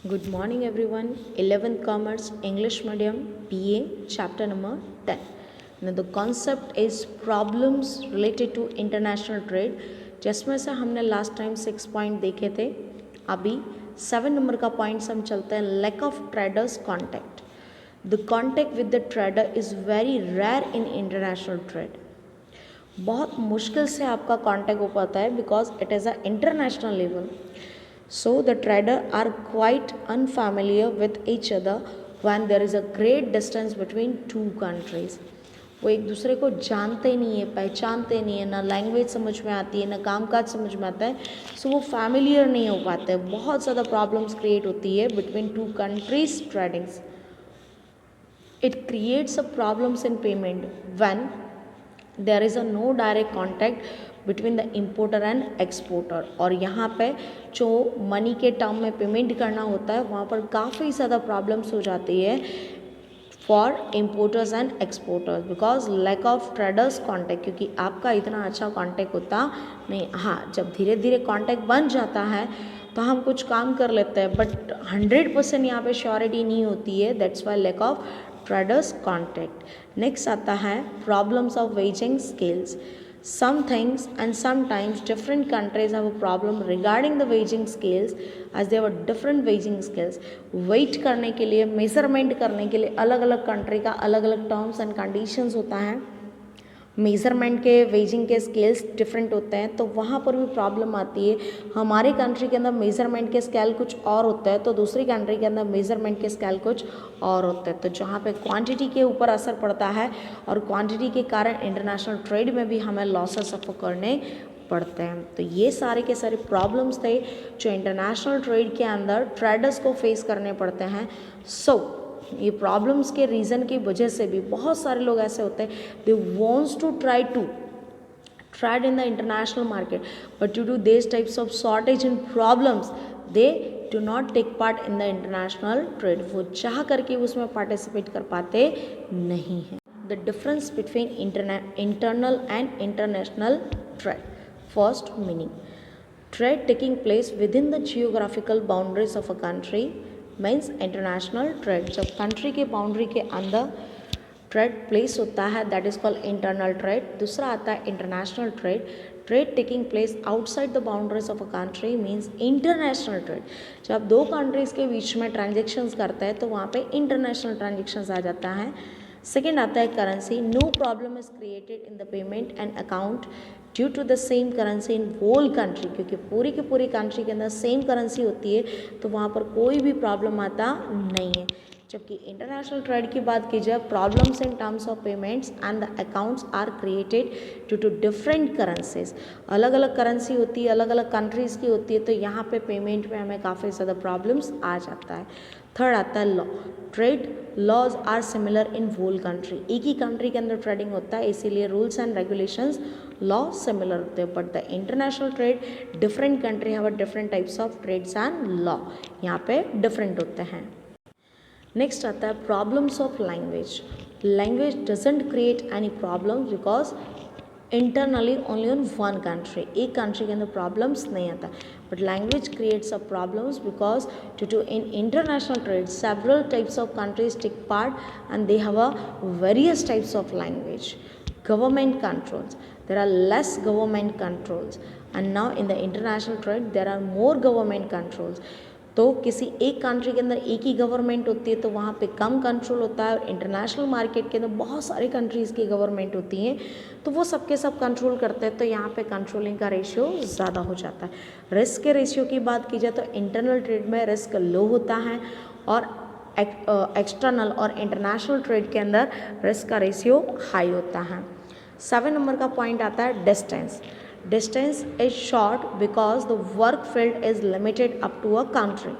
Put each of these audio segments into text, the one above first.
Good morning everyone. 11th Commerce English Medium BA chapter number 10. Now the concept is problems related to international trade. जिसमें से हमने last time 6 point देखे थे. अभी 7 number का points हम चलते हैं. Lack of traders contact. The contact with the trader is very rare in international trade. बहुत मुश्किल से आपका कॉन्टैक्ट हो पाता है because it is a international level. So the trader are quite unfamiliar with each other when there is a great distance between two countries. वो एक दूसरे को जानते नहीं है, पहचानते नहीं है, ना लैंग्वेज समझ में आती है, ना कामकाज समझ में आता है. सो वो फैमिलियर नहीं हो पाते हैं. बहुत ज़्यादा प्रॉब्लम्स क्रिएट होती है between two countries tradings. It creates a problems in payment when there is a no direct contact between the importer and exporter. और यहाँ पे जो मनी के टर्म में पेमेंट करना होता है वहाँ पर काफ़ी ज़्यादा प्रॉब्लम्स हो जाती है for importers and exporters because lack of traders contact. क्योंकि आपका इतना अच्छा कॉन्टैक्ट होता नहीं. हाँ, जब धीरे धीरे कॉन्टैक्ट बन जाता है तो हम कुछ काम कर लेते हैं, बट 100% यहाँ पे श्योरिटी नहीं होती है. That's why lack of traders contact. Next आता है problems of weighing scales. Some things and sometimes different countries have a problem regarding the weighing scales as they have a different weighing scales. Weight करने के लिए, measurement करने के लिए अलग अलग country का अलग अलग terms and conditions होता है. मेज़रमेंट के वेजिंग के स्केल्स डिफरेंट होते हैं तो वहाँ पर भी प्रॉब्लम आती है. हमारे कंट्री के अंदर मेज़रमेंट के स्केल कुछ और होता है तो दूसरी कंट्री के अंदर मेज़रमेंट के स्केल कुछ और होते हैं. तो जहाँ पे क्वांटिटी के ऊपर असर पड़ता है और क्वांटिटी के कारण इंटरनेशनल ट्रेड में भी हमें लॉसेस सफ़र करने पड़ते हैं. तो ये सारे के सारे प्रॉब्लम्स थे जो इंटरनेशनल ट्रेड के अंदर ट्रेडर्स को फेस करने पड़ते हैं. सो ये प्रॉब्लम्स के रीज़न की वजह से भी बहुत सारे लोग ऐसे होते हैं they wants to try to trade in the international market but due to this types of shortage and problems they do not take part in the international trade. वो चाह करके उसमें पार्टिसिपेट कर पाते नहीं हैं. The difference between internal and international trade. First meaning, trade taking place within the geographical boundaries of a country means international trade. जब country के बाउंड्री के अंदर ट्रेड प्लेस होता है that is called internal trade. दूसरा आता है international trade. Trade taking place outside the boundaries of a country means international trade. जब दो कंट्रीज़ के बीच में ट्रांजेक्शन्स करता है तो वहाँ पे इंटरनेशनल ट्रांजेक्शन्स आ जाता है. सेकेंड आता है currency. No problem is created in the payment and account due to the same currency in whole country. क्योंकि पूरी की पूरी कंट्री के अंदर सेम करेंसी होती है तो वहाँ पर कोई भी प्रॉब्लम आता नहीं है. जबकि इंटरनेशनल ट्रेड की बात की जाए problems in terms of payments and the accounts are created due to different currencies. अलग अलग करेंसी होती है, अलग अलग कंट्रीज़ की होती है तो यहाँ पे पेमेंट में हमें काफ़ी ज़्यादा प्रॉब्लम्स आ जाता है. थर्ड आता है law. Trade laws are similar in whole country. एक ही कंट्री के अंदर ट्रेडिंग होता है इसीलिए rules and regulations law similar होते हैं. But the international trade different country have a different types of trades and law. यहाँ पे डिफरेंट होते हैं. नेक्स्ट आता है problems of language. Language doesn't create any problem because internally only on one country. एक country के अंदर problems नहीं आता. But language creates a problems because due to in international trade several types of countries take part and they have a various types of language. Government controls, there are less government controls and now in the international trade there are more government controls. तो किसी एक country के अंदर एक ही government होती है तो वहाँ पे कम कंट्रोल होता है. और इंटरनेशनल मार्केट के अंदर बहुत सारे कंट्रीज़ की गवर्नमेंट होती हैं तो वो सबके सब कंट्रोल करते हैं तो यहाँ पे कंट्रोलिंग का रेशियो ज़्यादा हो जाता है. रिस्क के रेशियो की बात की जाए तो इंटरनल ट्रेड में रिस्क लो होता है और एक्सटर्नल और इंटरनेशनल ट्रेड के अंदर रिस्क का रेशियो हाई होता है. 7 नंबर का पॉइंट आता है distance. Distance is short because the work field is limited up to a country.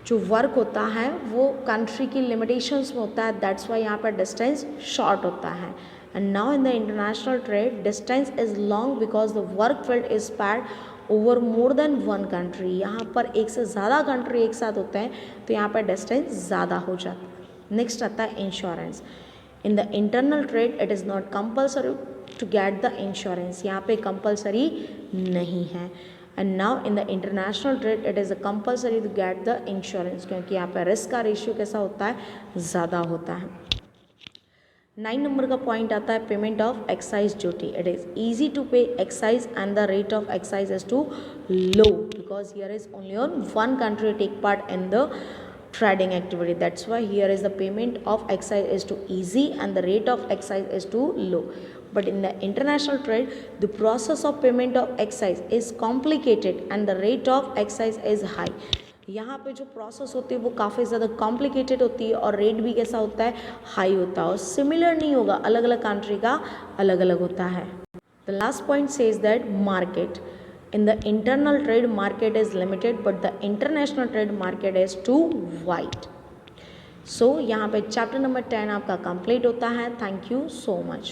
जो वर्क होता है वो कंट्री की लिमिटेशंस में होता है दैट्स वाई यहाँ पर डिस्टेंस शॉर्ट होता है. And now in the international trade distance is long because the work field is spread over more than one country. यहाँ पर एक से ज़्यादा कंट्री एक साथ होते हैं तो यहाँ पर डिस्टेंस ज़्यादा हो जाता है. नेक्स्ट आता है insurance. In the internal trade it is not compulsory to get the insurance. यहाँ पे कंपल्सरी नहीं है. And now in the international trade it is a compulsory to get the insurance, क्योंकि यहाँ पे रिस्क का रेशियो कैसा होता है, ज़्यादा होता है। 9 नंबर का पॉइंट आता है payment of excise duty. It is easy to pay excise and the rate of excise is too low because here is only on one country take part in the trading activity. That's why here is the payment of excise is too easy and the rate of excise is too low. But in the international trade, the process of payment of excise is complicated and the rate of excise is high. यहाँ पे जो process होती है वो काफ़ी ज़्यादा complicated होती है और रेट भी कैसा होता है, हाई होता है और सिमिलर नहीं होगा, अलग अलग कंट्री का अलग अलग होता है। The last point says that market in the internal trade market is limited but the international trade market is too wide. So यहाँ पे चैप्टर नंबर 10 आपका कंप्लीट होता है। Thank you so much.